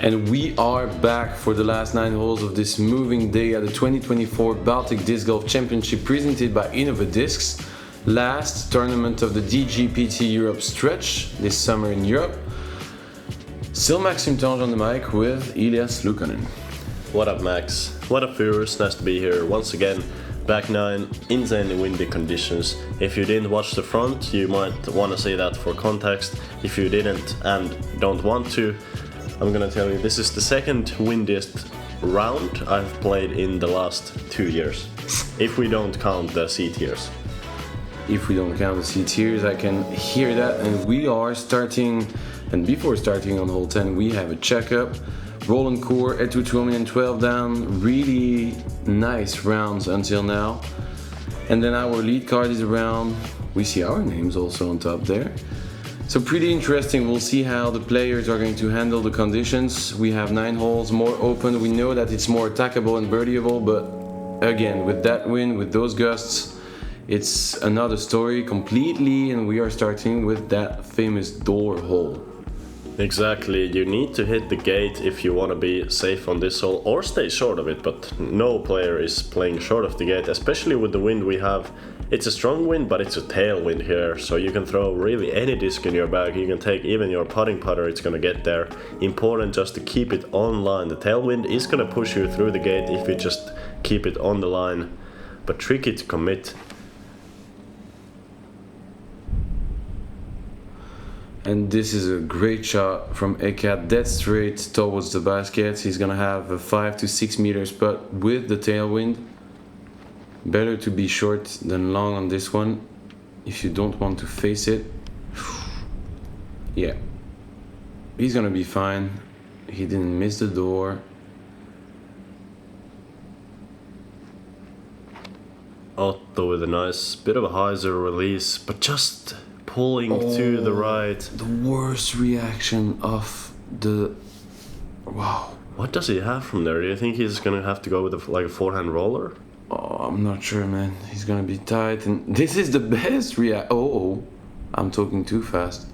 And we are back for the last 9 holes of this moving day at the 2024 Baltic Disc Golf Championship presented by Innova Discs. Last tournament of the DGPT Europe stretch this summer in Europe. Still Maxime Tanghe on the mic with Elias Luukkonen. What up, Max? What up, viewers? Nice to be here once again. Back 9, insanely windy conditions. If you didn't watch the front, you might want to see that for context. If you didn't and don't want to, I'm gonna tell you this is the second windiest round I've played in the last 2 years. If we don't count the seat years. If we don't count the seat years, I can hear that. And we are starting, and before starting on hole 10, we have a checkup. Roland Core at 220 and 12 down. Really nice rounds until now. And then our lead card is around. We see our names also on top there. So pretty interesting. We'll see how the players are going to handle the conditions. We have 9 holes, more open. We know that it's more attackable and birdieable, but again, with that wind, with those gusts, it's another story completely, and we are starting with that famous door hole. Exactly, you need to hit the gate if you want to be safe on this hole, or stay short of it, but no player is playing short of the gate, especially with the wind we have. It's a strong wind, but it's a tailwind here, so you can throw really any disc in your bag. You can take even your putting putter, it's gonna get there. Important just to keep it on line. The tailwind is gonna push you through the gate if you just keep it on the line, but tricky to commit. And this is a great shot from Eeka, dead straight towards the basket. He's gonna have a 5 to 6 meters putt with the tailwind. Better to be short than long on this one if you don't want to face it. Yeah, he's gonna be fine. He didn't miss the door. Otto with a nice bit of a hyzer release, but just pulling to the right. The worst reaction of the... Wow. What does he have from there? Do you think he's gonna have to go with like a forehand roller? Oh, I'm not sure, man. He's gonna be tight, and this is the best Oh, I'm talking too fast.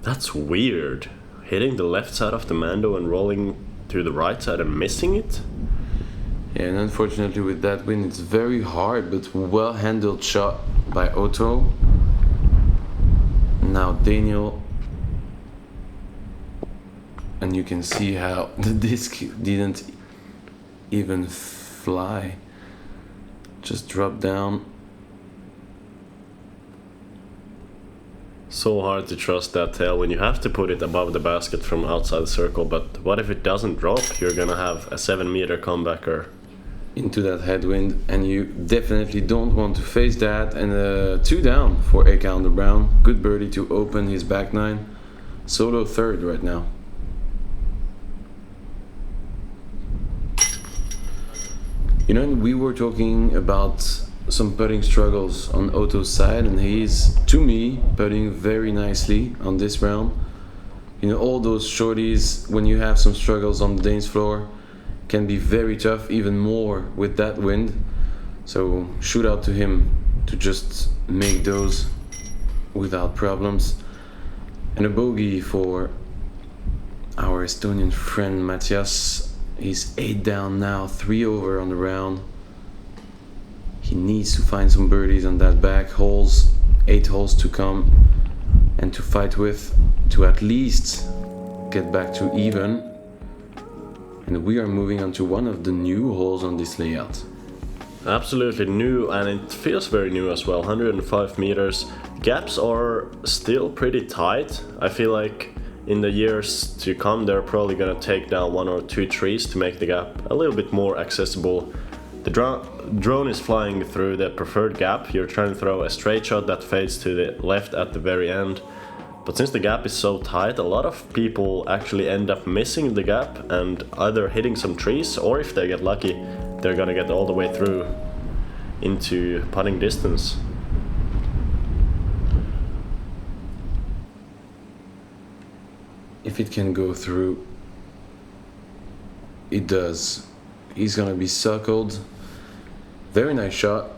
That's weird. Hitting the left side of the Mando and rolling to the right side and missing it? Yeah, and unfortunately with that wind, it's very hard, but well-handled shot by Otto. Now Daniel. And you can see how the disc didn't even fly. Just dropped down. So hard to trust that tail when you have to put it above the basket from outside the circle, but what if it doesn't drop? You're gonna have a 7-meter comebacker. Into that headwind, and you definitely don't want to face that. And 2 down for Eeka on the brown. Good birdie to open his back 9. Solo third right now. You know, we were talking about some putting struggles on Otto's side, and he's, to me, putting very nicely on this round. You know, all those shorties, when you have some struggles on the dance floor, can be very tough, even more with that wind. So shoot out to him to just make those without problems. And a bogey for our Estonian friend Mathias. He's 8 down now, 3 over on the round. He needs to find some birdies on that back holes. 8 holes to come and to fight with, to at least get back to even. And we are moving on to one of the new holes on this layout. Absolutely new, and it feels very new as well. 105 meters. Gaps are still pretty tight. I feel like in the years to come they're probably gonna take down 1 or 2 trees to make the gap a little bit more accessible. The drone is flying through the preferred gap. You're trying to throw a straight shot that fades to the left at the very end. But since the gap is so tight, a lot of people actually end up missing the gap and either hitting some trees, or if they get lucky, they're gonna get all the way through into putting distance. If it can go through, it does. He's gonna be circled. Very nice shot.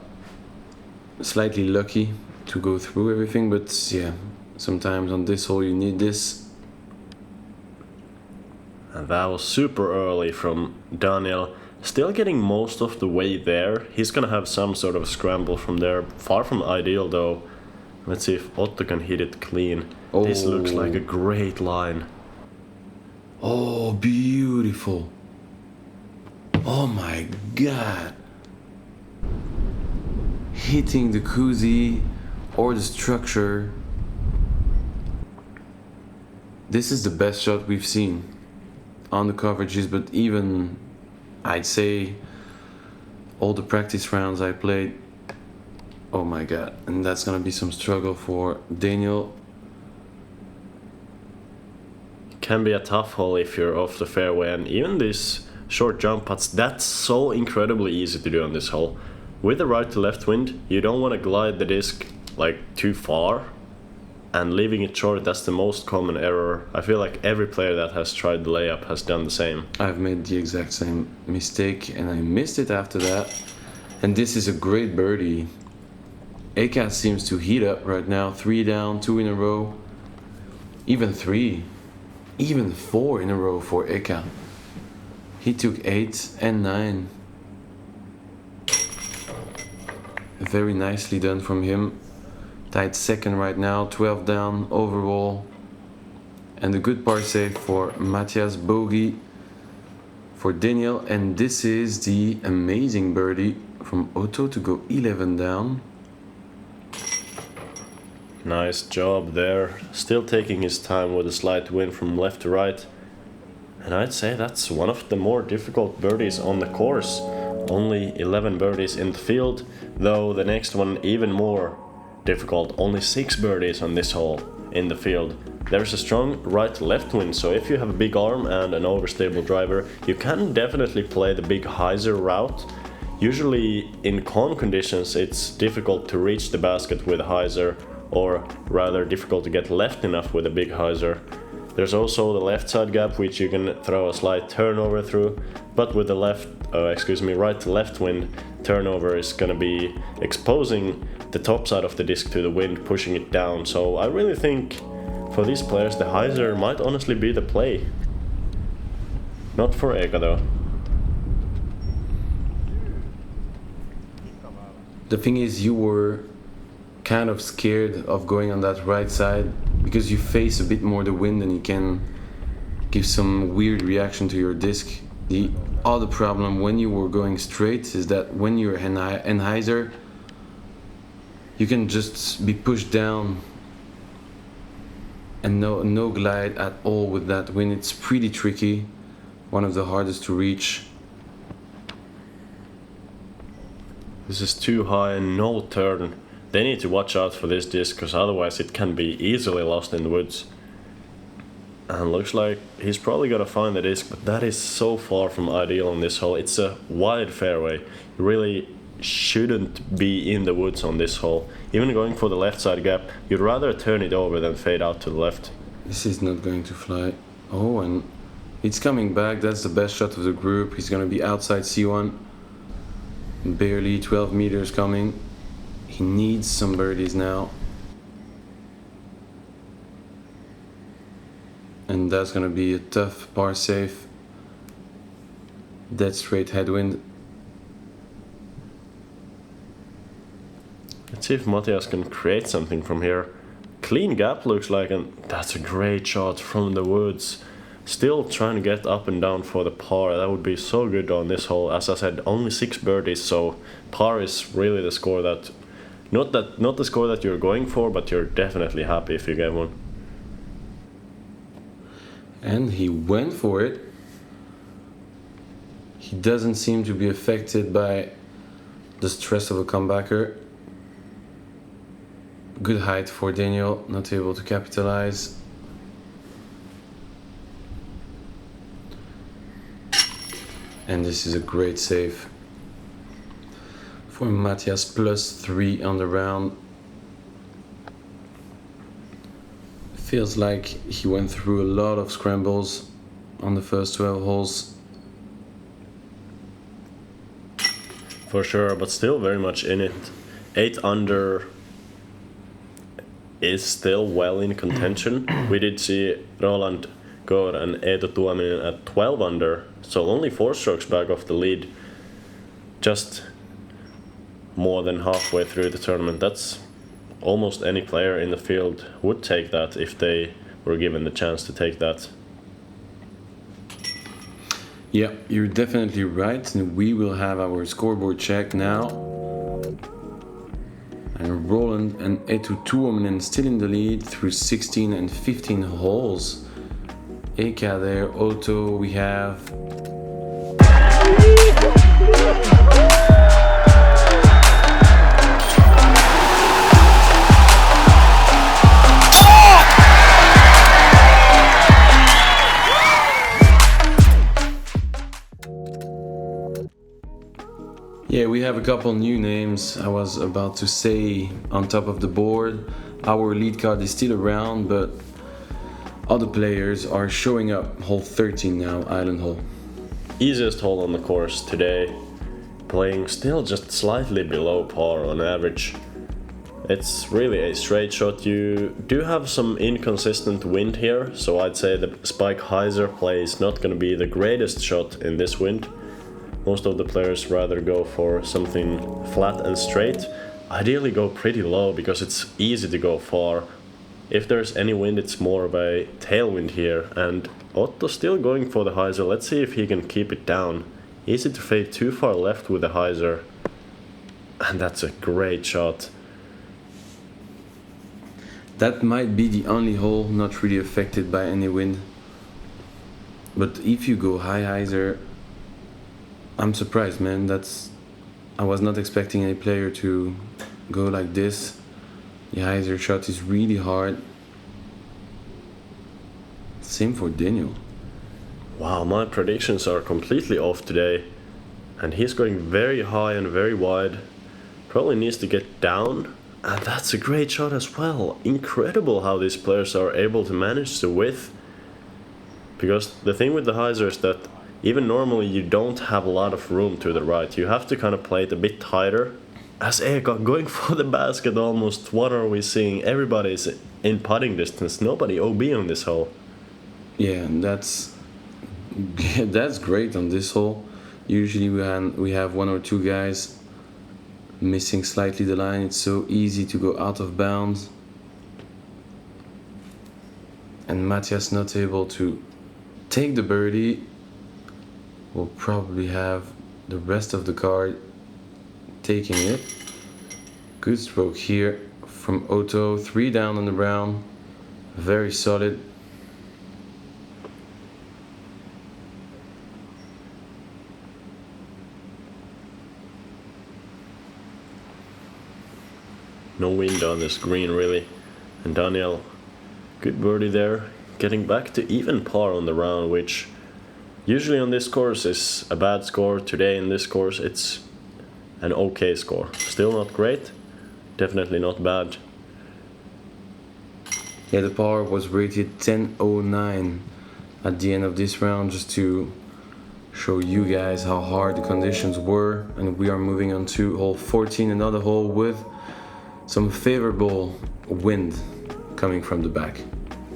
Slightly lucky. to go through everything, but yeah, sometimes on this hole you need this. And that was super early from Daniel. Still getting most of the way there. He's gonna have some sort of scramble from there. Far from ideal though. Let's see if Otto can hit it clean. Oh. This looks like a great line. Oh, beautiful. Oh my god. Hitting the koozie or the structure. This is the best shot we've seen on the coverages, but even I'd say all the practice rounds I played. Oh my god. And that's gonna be some struggle for Daniel. Can be a tough hole if you're off the fairway, and even these short jump putts, that's so incredibly easy to do on this hole. With the right to left wind, you don't want to glide the disc like too far, and leaving it short, that's the most common error. I feel like every player that has tried the layup has done the same. I've made the exact same mistake and I missed it after that. And this is a great birdie. Eeka seems to heat up right now. 3 down, 2 in a row. Even 3. Even 4 in a row for Eeka. He took 8 and 9. Very nicely done from him. Tied second right now, 12 down overall. And a good par save for Mathias, bogey for Daniel. And this is the amazing birdie from Otto to go 11 down. Nice job there. Still taking his time with a slight wind from left to right. And I'd say that's one of the more difficult birdies on the course. Only 11 birdies in the field, though the next one even more difficult. Only 6 birdies on this hole in the field. There's a strong right-left wind, so if you have a big arm and an overstable driver, you can definitely play the big hyzer route. Usually in calm conditions it's difficult to reach the basket with a hyzer, or rather difficult to get left enough with a big hyzer. There's also the left side gap, which you can throw a slight turnover through, but with the right to left wind, turnover is gonna be exposing the top side of the disc to the wind, pushing it down. So I really think for these players the hyzer might honestly be the play. Not for Eeka though. The thing is, you were kind of scared of going on that right side because you face a bit more the wind and you can give some weird reaction to your disc. The other problem when you were going straight is that when you're en hyzer, you can just be pushed down and no glide at all with that wind. It's pretty tricky, one of the hardest to reach. This is too high and no turn. They need to watch out for this disc, because otherwise it can be easily lost in the woods. And looks like he's probably gonna find the disc, but that is so far from ideal on this hole. It's a wide fairway. You really shouldn't be in the woods on this hole. Even going for the left side gap, you'd rather turn it over than fade out to the left. This is not going to fly. Oh, and it's coming back. That's the best shot of the group. He's gonna be outside C1. Barely 12 meters coming. He needs some birdies now. And that's gonna be a tough par safe. Dead straight headwind. Let's see if Mathias can create something from here. Clean gap looks like, and that's a great shot from the woods. Still trying to get up and down for the par. That would be so good on this hole. As I said, only 6 birdies, so par is really the score that not the score that you're going for, but you're definitely happy if you get one. And he went for it. He doesn't seem to be affected by the stress of a comebacker. Good height for Daniel, not able to capitalize. And this is a great save for Mathias, +3 on the round. Feels like he went through a lot of scrambles on the first 12 holes. For sure, but still very much in it. 8 under, is still well in contention. We did see Roland Gaard and Eetu Tuominen at 12 under, so only 4 strokes back of the lead, just more than halfway through the tournament. That's almost any player in the field would take that if they were given the chance to take that. Yeah, you're definitely right. And we will have our scoreboard check now. And Roland and Eetu Tuominen still in the lead through 16 and 15 holes. Eeka there, Otto we have. Yeah, we have a couple new names. I was about to say on top of the board. Our lead card is still around, but other players are showing up. Hole 13 now, Island Hole. Easiest hole on the course today, playing still just slightly below par on average. It's really a straight shot. You do have some inconsistent wind here, so I'd say the Spike hyzer play is not going to be the greatest shot in this wind. Most of the players rather go for something flat and straight. Ideally go pretty low because it's easy to go far. If there's any wind, it's more of a tailwind here, and Otto still going for the hyzer. Let's see if he can keep it down. Easy to fade too far left with the hyzer, and that's a great shot. That might be the only hole not really affected by any wind. But if you go high hyzer, I'm surprised, man. I was not expecting any player to go like this. The hyzer shot is really hard. Same for Daniel. Wow, my predictions are completely off today. And he's going very high and very wide. Probably needs to get down. And that's a great shot as well. Incredible how these players are able to manage the width. Because the thing with the hyzer is that even normally you don't have a lot of room to the right. You have to kind of play it a bit tighter. As Eeka going for the basket almost, what are we seeing? Everybody's in putting distance, nobody OB on this hole. Yeah, that's great on this hole. Usually we have 1 or 2 guys missing slightly the line. It's so easy to go out of bounds. And Mathias not able to take the birdie. We'll probably have the rest of the card taking it. Good stroke here from Otto. 3 down on the round. Very solid. No wind on this green really. And Daniel, good birdie there. Getting back to even par on the round, which usually on this course is a bad score. Today in this course it's an okay score. Still not great, definitely not bad. Yeah, the par was rated 10.09 at the end of this round, just to show you guys how hard the conditions were. And we are moving on to hole 14, another hole with some favorable wind coming from the back.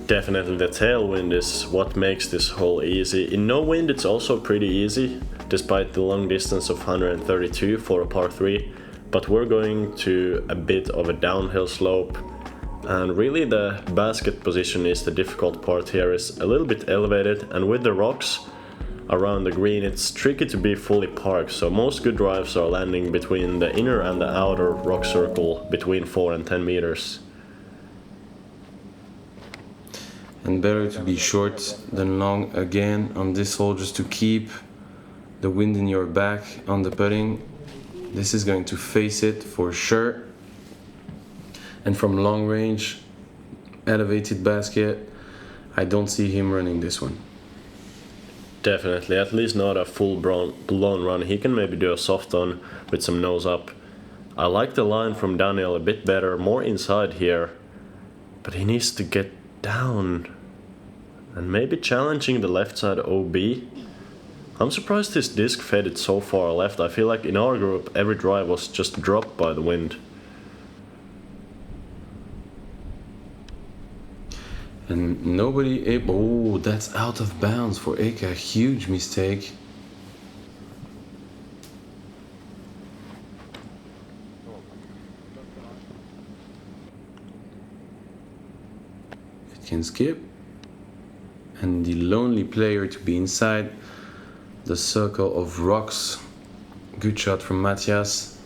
Definitely the tailwind is what makes this hole easy. In no wind it's also pretty easy, despite the long distance of 132 for a par 3. But we're going to a bit of a downhill slope. And really the basket position is the difficult part here. It's a little bit elevated, and with the rocks around the green it's tricky to be fully parked. So most good drives are landing between the inner and the outer rock circle between 4 and 10 meters. And better to be short than long again on this hole, just to keep the wind in your back on the putting. This is going to face it for sure. And from long range, elevated basket, I don't see him running this one. Definitely, at least not a full-blown run. He can maybe do a soft on with some nose up. I like the line from Daniel a bit better, more inside here. But he needs to get down and maybe challenging the left side OB. I'm surprised his disc faded so far left. I feel like in our group every drive was just dropped by the wind. And nobody able. Oh, that's out of bounds for Eeka. Huge mistake. It can skip. And the lonely player to be inside the circle of rocks. Good shot from Mathias.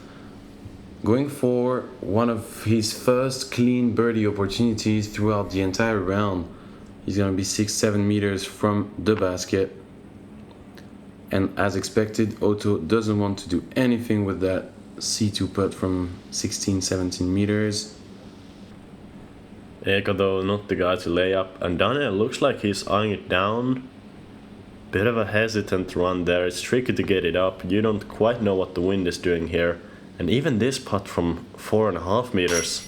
Going for one of his first clean birdie opportunities throughout the entire round. He's gonna be 6-7 meters from the basket. And as expected, Otto doesn't want to do anything with that C2 putt from 16-17 meters. Eeka though not the guy to lay up, and Daniel looks like he's eyeing it down. Bit of a hesitant run there, it's tricky to get it up, you don't quite know what the wind is doing here. And even this putt from 4.5 meters,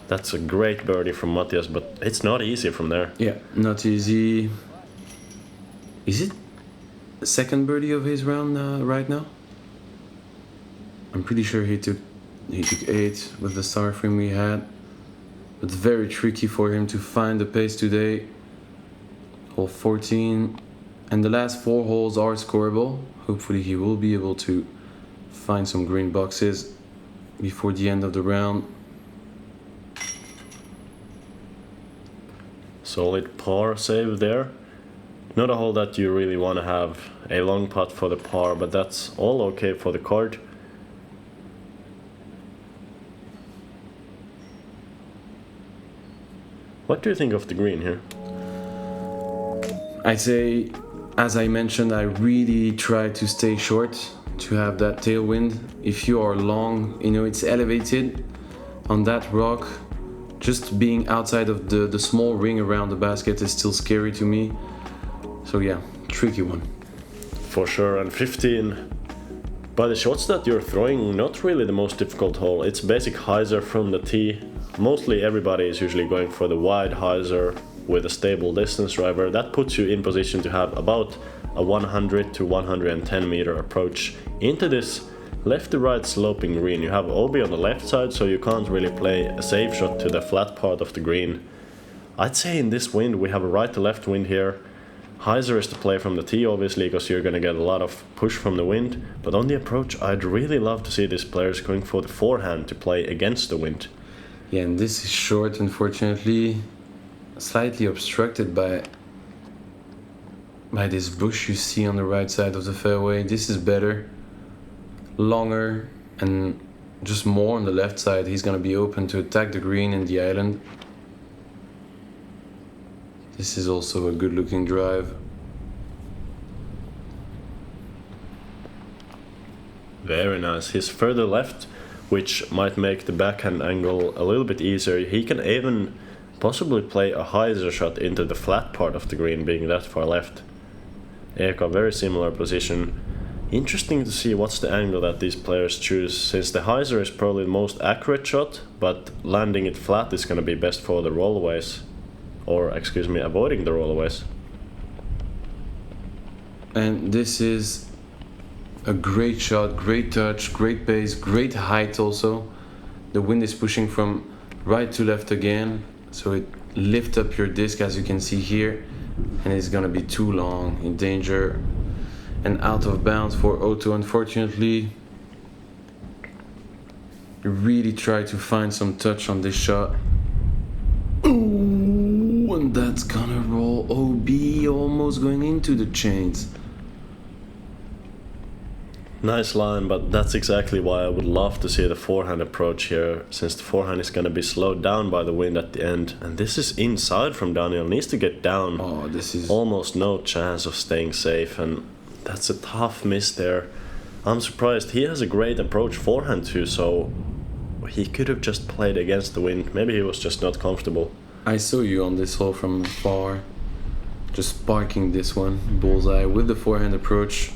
that's a great birdie from Mathias, but it's not easy from there. Yeah, not easy. Is it the second birdie of his round right now? I'm pretty sure he took 8 with the star frame we had. It's very tricky for him to find the pace today. Hole 14. And the last 4 holes are scoreable. Hopefully he will be able to find some green boxes before the end of the round. Solid par save there. Not a hole that you really want to have a long putt for the par, but that's all okay for the card. What do you think of the green here? I'd say, as I mentioned, I really try to stay short to have that tailwind. If you are long, you know, it's elevated on that rock. Just being outside of the small ring around the basket is still scary to me. So yeah, tricky one. For sure, and 15. By the shots that you're throwing, not really the most difficult hole. It's basic hyzer from the tee. Mostly everybody is usually going for the wide hyzer with a stable distance driver. That puts you in position to have about a 100 to 110 meter approach into this left to right sloping green. You have OB on the left side, so you can't really play a safe shot to the flat part of the green. I'd say in this wind we have a right to left wind here. Hyzer is the play from the tee, obviously, because you're going to get a lot of push from the wind. But on the approach, I'd really love to see these players going for the forehand to play against the wind. Yeah, and this is short, unfortunately. Slightly obstructed by this bush you see on the right side of the fairway. This is better. Longer and just more on the left side. He's going to be open to attack the green and the island. This is also a good looking drive. Very nice. He's further left, which might make the backhand angle a little bit easier. He can even possibly play a hyzer shot into the flat part of the green, being that far left. Eeka, very similar position. Interesting to see what's the angle that these players choose, since the hyzer is probably the most accurate shot, but landing it flat is going to be best for the rollaways. Or, excuse me, avoiding the rollaways. And this is a great shot, great touch, great pace, great height also. The wind is pushing from right to left again, so it lifts up your disc as you can see here, and it's gonna be too long, in danger, and out of bounds for Otto. Unfortunately, you really try to find some touch on this shot. Ooh, and that's gonna roll. OB almost going into the chains. Nice line, but that's exactly why I would love to see the forehand approach here, since the forehand is going to be slowed down by the wind at the end. And this is inside from Daniel, needs to get down. Oh, this is almost no chance of staying safe, and that's a tough miss there. I'm surprised. He has a great approach forehand too, so he could have just played against the wind. Maybe he was just not comfortable. I saw you on this hole from far, just parking this one, bullseye with the forehand approach.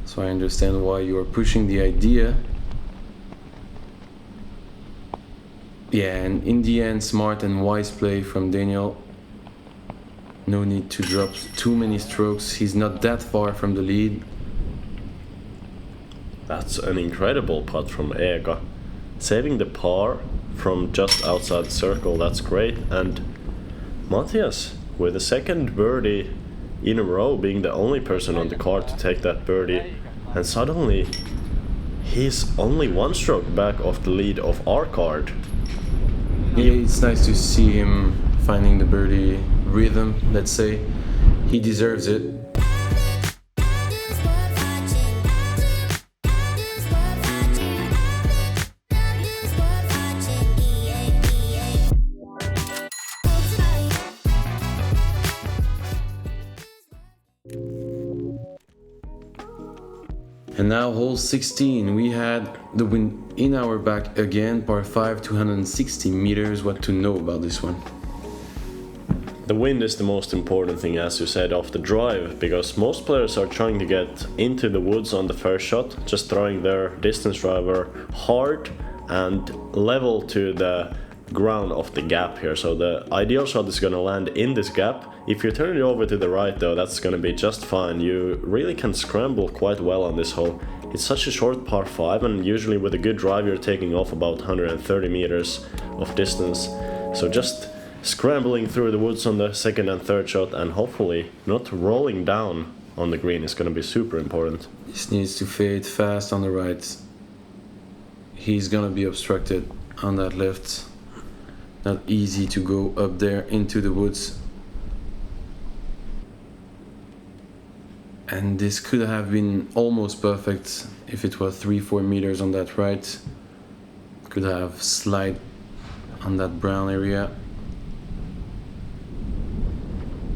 So I understand why you are pushing the idea. Yeah, and in the end, smart and wise play from Daniel. No need to drop too many strokes. He's not that far from the lead. That's an incredible putt from Eeka. Saving the par from just outside the circle, that's great. And Mathias, with the second birdie in a row, being the only person on the card to take that birdie, and suddenly he's only one stroke back of the lead of our card. Yeah, it's nice to see him finding the birdie rhythm, let's say. He deserves it. And now hole 16, we had the wind in our back again, par 5, 260 meters. What to know about this one? The wind is the most important thing, as you said, of the drive, because most players are trying to get into the woods on the first shot, just throwing their distance driver hard and level to the ground of the gap here. So the ideal shot is gonna land in this gap. If you turn it over to the right though, that's gonna be just fine. You really can scramble quite well on this hole. It's such a short par 5, and usually with a good drive you're taking off about 130 meters of distance. So just scrambling through the woods on the second and third shot, and hopefully not rolling down on the green is gonna be super important. This needs to fade fast on the right. He's gonna be obstructed on that left. Not easy to go up there into the woods. And this could have been almost perfect if it was 3-4 meters on that right. Could have slide on that brown area.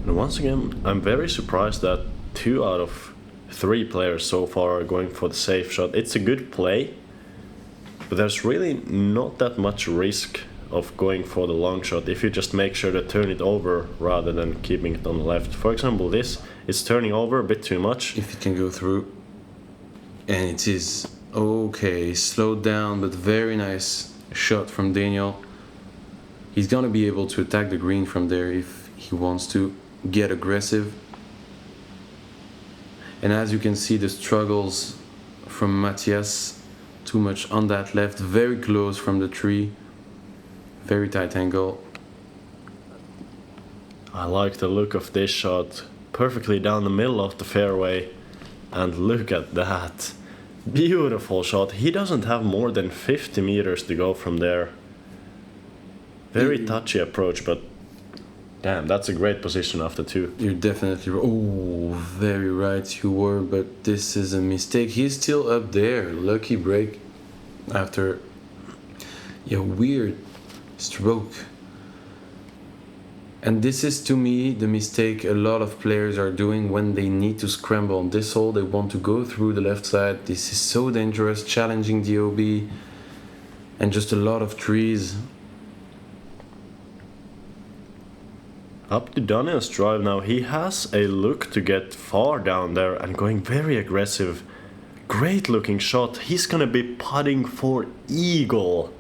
And once again, I'm very surprised that 2 out of 3 players so far are going for the safe shot. It's a good play, but there's really not that much risk of going for the long shot if you just make sure to turn it over rather than keeping it on the left. For example, this is turning over a bit too much. If it can go through. And it is okay, slowed down, but very nice shot from Daniel. He's gonna be able to attack the green from there if he wants to get aggressive. And as you can see, the struggles from Mathias, too much on that left, very close from the tree. Very tight angle. I like the look of this shot. Perfectly down the middle of the fairway. And look at that. Beautiful shot. He doesn't have more than 50 meters to go from there. Very touchy approach, but damn, that's a great position after 2. You're definitely... Oh, very right you were, but this is a mistake. He's still up there. Lucky break after a weird stroke. And this is, to me, the mistake a lot of players are doing when they need to scramble on this hole. They want to go through the left side. This is so dangerous, challenging the OB, and just a lot of trees. Up to Daniel's drive now. He has a look to get far down there and going very aggressive. Great looking shot. He's gonna be putting for eagle.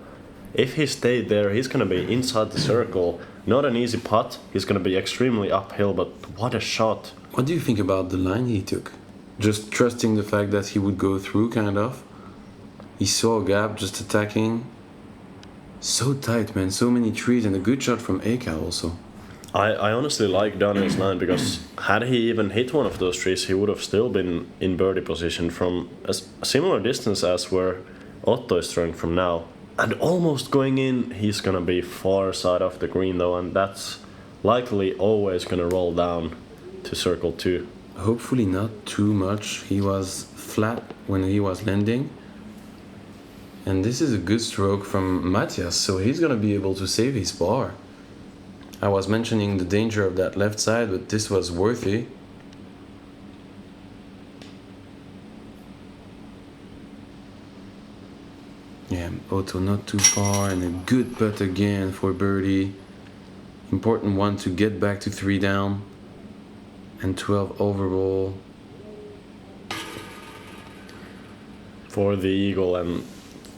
If he stayed there, he's gonna be inside the circle. Not an easy putt. He's gonna be extremely uphill, but what a shot. What do you think about the line he took? Just trusting the fact that he would go through, kind of. He saw a gap, just attacking. So tight, man. So many trees, and a good shot from Eeka also. I honestly like Daniel's line, because had he even hit one of those trees, he would have still been in birdie position from a similar distance as where Otto is throwing from now. And almost going in, he's gonna be far side of the green though, and that's likely always gonna roll down to circle 2. Hopefully not too much. He was flat when he was landing. And this is a good stroke from Mathias, so he's gonna be able to save his par. I was mentioning the danger of that left side, but this was worthy. Yeah, Otto not too far, and a good putt again for birdie. Important one to get back to 3 down and 12 overall. For the eagle, and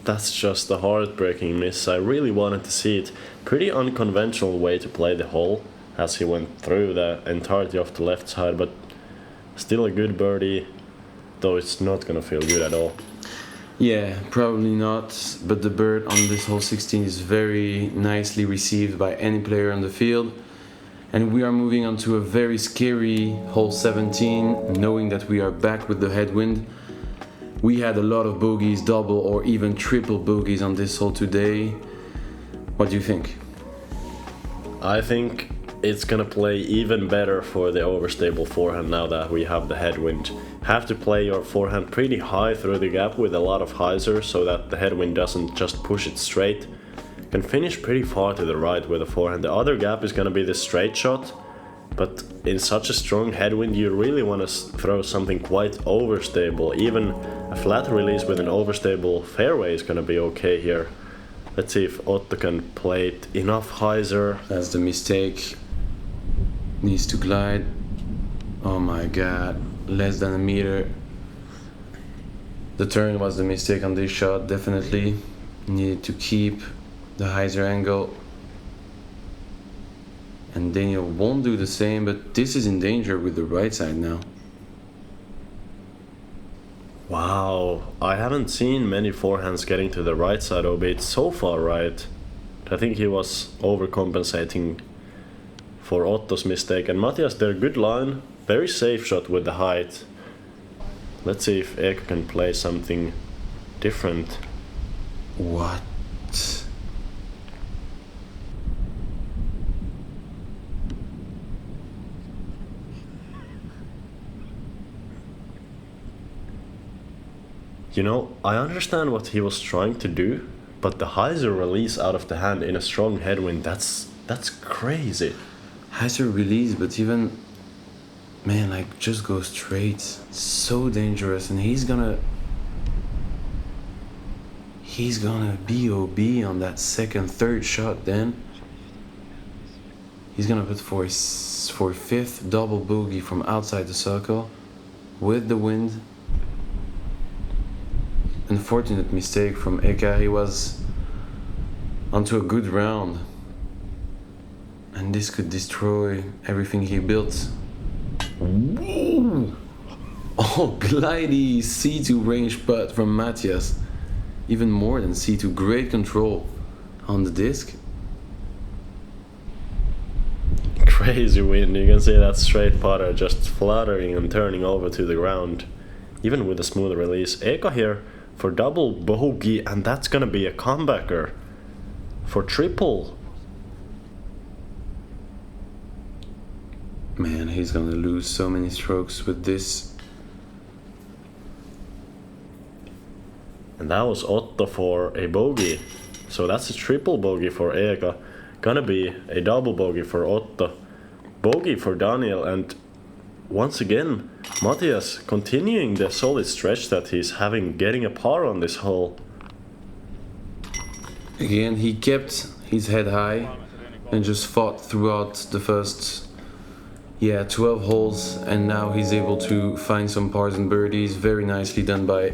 that's just a heartbreaking miss. I really wanted to see it. Pretty unconventional way to play the hole, as he went through the entirety of the left side, but still a good birdie, though it's not gonna feel good at all. Yeah, probably not, but the bird on this hole 16 is very nicely received by any player on the field. And we are moving on to a very scary hole 17, knowing that we are back with the headwind. We had a lot of bogeys, double or even triple bogeys on this hole today. What do you think? I think it's gonna play even better for the overstable forehand now that we have the headwind. Have to play your forehand pretty high through the gap with a lot of hyzer so that the headwind doesn't just push it straight. Can finish pretty far to the right with the forehand. The other gap is gonna be the straight shot, but in such a strong headwind you really want to throw something quite overstable. Even a flat release with an overstable fairway is gonna be okay here. Let's see if Otto can play it enough hyzer. That's the mistake. Needs to glide. Oh my god, less than a meter. The turn was the mistake on this shot, definitely. Needed to keep the hyzer angle. And Daniel won't do the same, but this is in danger with the right side now. Wow, I haven't seen many forehands getting to the right side, albeit so far right. I think he was overcompensating for Otto's mistake. And Mathias there, good line, very safe shot with the height. Let's see if Eeka can play something different. What? You know, I understand what he was trying to do, but the hyzer release out of the hand in a strong headwind, that's crazy. Hyzer release, but even, man, like just go straight. So dangerous, and he's gonna BOB on that second, third shot. Then he's gonna put for fifth double bogey from outside the circle with the wind. Unfortunate mistake from Eeka. He was onto a good round, and this could destroy everything he built. Ooh. Oh, glidey C2 range putt from Mathias. Even more than C2. Great control on the disc. Crazy wind. You can see that straight putter just fluttering and turning over to the ground, even with a smooth release. Eeka here for double bogey, and that's gonna be a comebacker for triple. Man, he's gonna lose so many strokes with this. And that was Otto for a bogey, so that's a triple bogey for Eeka. Gonna be a double bogey for Otto, bogey for Daniel, and once again Mathias continuing the solid stretch that he's having, getting a par on this hole. Again, he kept his head high and just fought throughout the first 12 holes, and now he's able to find some pars and birdies. Very nicely done by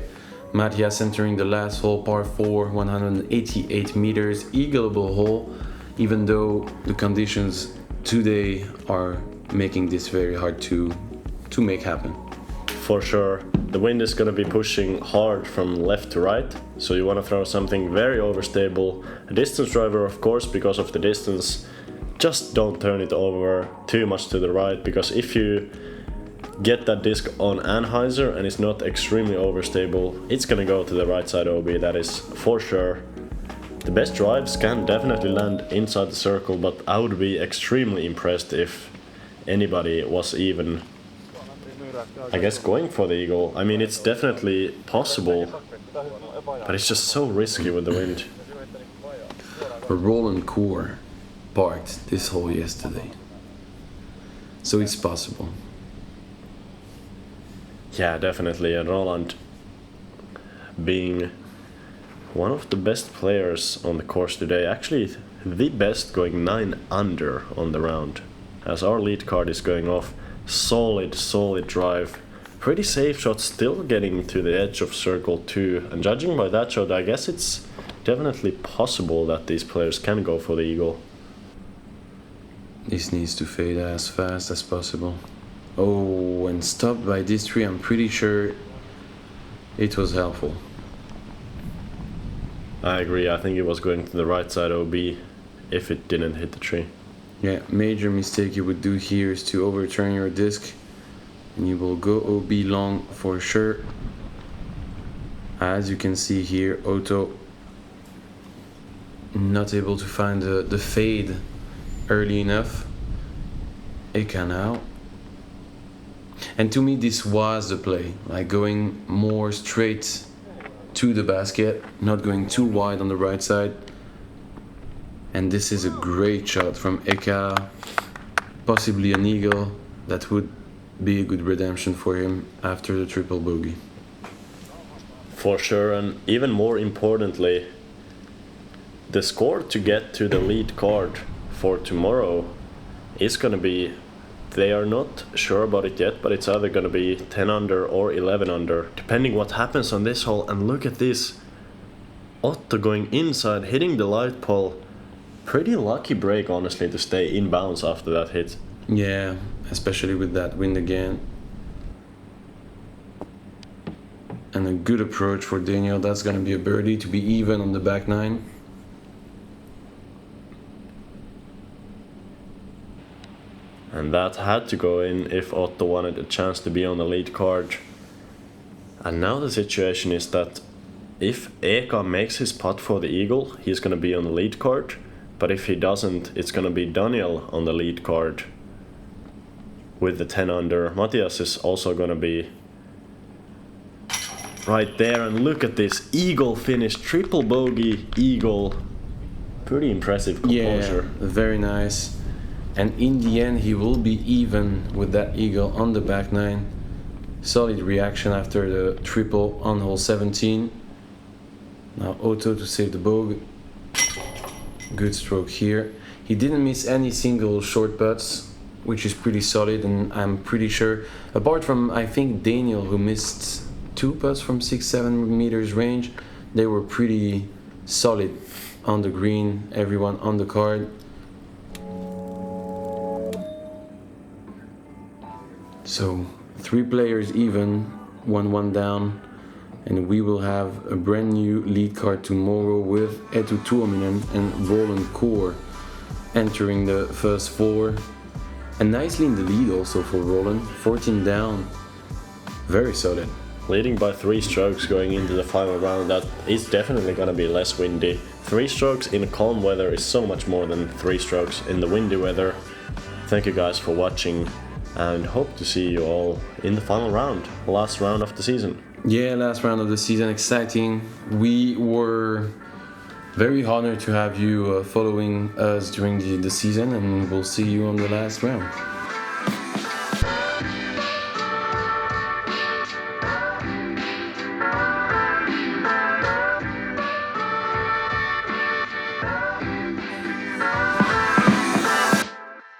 Mathias, entering the last hole, par 4, 188 meters, eagleable hole, even though the conditions today are making this very hard to make happen. For sure, the wind is gonna be pushing hard from left to right, so you wanna throw something very overstable. A distance driver, of course, because of the distance. Just don't turn it over too much to the right, because if you get that disc on anhyzer and it's not extremely overstable, it's gonna go to the right side OB, that is for sure. The best drives can definitely land inside the circle, but I would be extremely impressed if anybody was even, I guess, going for the eagle. I mean, it's definitely possible, but it's just so risky with the wind. Roland Core parked this hole yesterday, so it's possible. Yeah, definitely, and Roland being one of the best players on the course today, actually the best, going 9 under on the round, as our lead card is going off. Solid drive, pretty safe shot, still getting to the edge of circle 2, and judging by that shot, I guess it's definitely possible that these players can go for the eagle. This needs to fade as fast as possible. Oh, and stopped by this tree. I'm pretty sure it was helpful. I agree, I think it was going to the right side OB if it didn't hit the tree. Yeah, major mistake you would do here is to overturn your disc, and you will go OB long for sure. As you can see here, Otto not able to find the fade early enough. Eeka now. And to me this was the play, like going more straight to the basket, not going too wide on the right side. And this is a great shot from Eeka, possibly an eagle. That would be a good redemption for him after the triple bogey. For sure, and even more importantly, the score to get to the lead card for tomorrow is gonna be, they are not sure about it yet, but it's either gonna be 10 under or 11 under, depending what happens on this hole. And look at this, Otto going inside, hitting the light pole. Pretty lucky break, honestly, to stay in bounds after that hit. Yeah, especially with that wind again. And a good approach for Daniel. That's gonna be a birdie to be even on the back nine. And that had to go in if Otto wanted a chance to be on the lead card. And now the situation is that if Eeka makes his putt for the eagle, he's gonna be on the lead card. But if he doesn't, it's gonna be Daniel on the lead card with the 10 under. Mathias is also gonna be right there. And look at this eagle finish, triple bogey, eagle. Pretty impressive composure. Yeah, very nice. And in the end, he will be even with that eagle on the back nine. Solid reaction after the triple on hole 17. Now Otto to save the bogey. Good stroke here. He didn't miss any single short putts, which is pretty solid, and I'm pretty sure, apart from I think Daniel, who missed 2 putts from 6-7 meters range, they were pretty solid on the green, everyone on the card. So 3 players even, 1-1 down, and we will have a brand new lead card tomorrow with Eetu Tuominen and Roland Koor entering the first 4. And nicely in the lead also for Roland, 14 down, very solid. Leading by 3 strokes going into the final round, that is definitely gonna be less windy. 3 strokes in calm weather is so much more than 3 strokes in the windy weather. Thank you guys for watching, and hope to see you all in the final round, last round of the season. Yeah, last round of the season, exciting. We were very honored to have you following us during the season, and we'll see you on the last round.